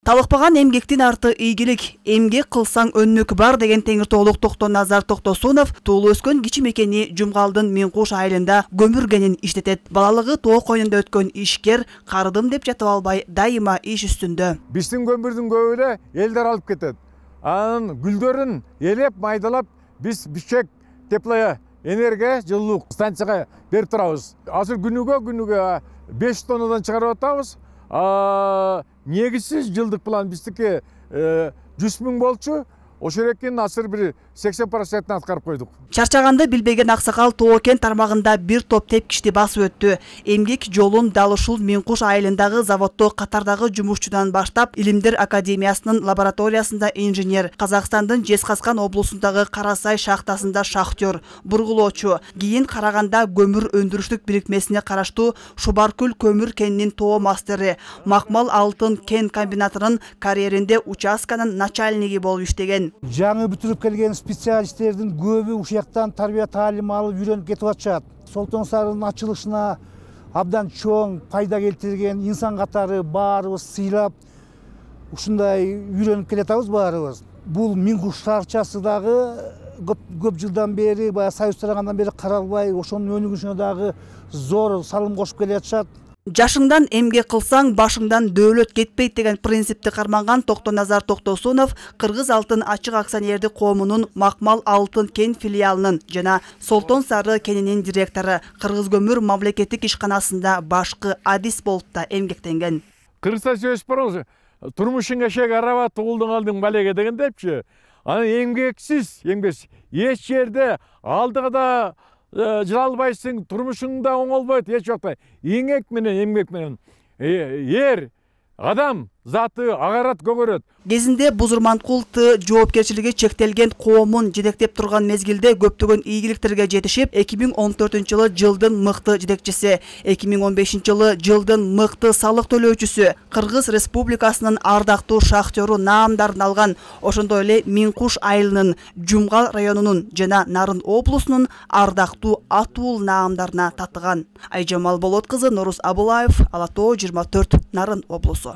Талыкпаган эмгектин арты ийгилик, эмгек кылсаң өннүк бар деген Теңиртоолук Токтоназар Токтосунов туулу өскөн кичи мекени Жумгалдын Минкуш айылында көмүргенин иштетет. Балалыгы тоо койнунда өткөн ишкер карыдым деп жатып албай дайыма иш үстүндө. Биздин көмүрдүн көбү элдер алып кетет. Анын гүлдөрүн элеп, майдалап, биз бишек теплая энергия жылуулук станцияга берип турабыз. Азыр күнүгө 5 тоннадан чыгарып атабыз. Негизсиз жылдык план биздики 100 000 болчу. Ошерекин азыр бир 80% аткарып койдук. Чарчаганды билбеген аксакал Тоо кен тармагында бир топ тепкичти басып өттү. Эмгек жолун дал ушул Минкуш айылындагы заводдо катардагы жумушчудан баштап, Илимдер академиясынын лабораториясында инженер, Казакстандын Жезказган облусундагы Карасай шахтасында шахтер, бургулоочу, кийин Караганда көмүр өндүрүштүк бирикмесине караштуу Шубаркөл көмүр кенинин тоо мастери, Макмал алтын кен комбинатынын карьеринде участканын начальниги болуп иштеген. Жаңы бүтүрүп келген специалисттердин көбү ушуяктан тарбия таалим алып үйрөнүп кетип атышат. Солтон Сарынын ачылышына абдан чоң пайда келтирген инсан катары баарыбыз сыйлап ушундай үйрөнүп келатабыз баарыбыз. Бул Минкуш шаарчасы дагы көп жылдан бери, баягы Союз тарагандан бери каралбай, ошонун өнүгүшүнө дагы зор салым кошуп келатышат. Жашыңдан эмгек кылсаң, башыңдан дөөлөт кетпейт деген принципти карманган Токтоназар Токтосунов Кыргыз алтын ачык акционердик коомунун Макмал алтын кен филиалынын жана Солтон Сары кенинин директору, Кыргыз көмүр мамлекеттик ишканасында башкы адис болуп да эмгектенген. Кыргызча сөз бар, турмушуң эшек араба туулдуң алдың балеге деген депчи. Аны эмгексиз эч жерде алдыгыда жылалбайсың, турмушуңда оңолбойт, эч жакта. Эмгек менен адам заты агарат көгөрөт. Кезинде Бузурманкул жоопкерчилиги чектелген коомун жетектеп турган мезгилде көптөгөн ийгиликтерге жетишип, 2014-жылы жылдын мыкты жетекчиси, 2015-жылы жылдын мыкты салык төлөөчүсү, Кыргыз Республикасынын ардактуу шахтеру наамдарын алган. Ошондой эле Минкуш айылынын, Жумгал районунун жана Нарын облусунун ардактуу атуул наамдарына татыган. Айжамал Болот кызы, Норус Абулаев, Ала Тоо 24, Нарын облусу.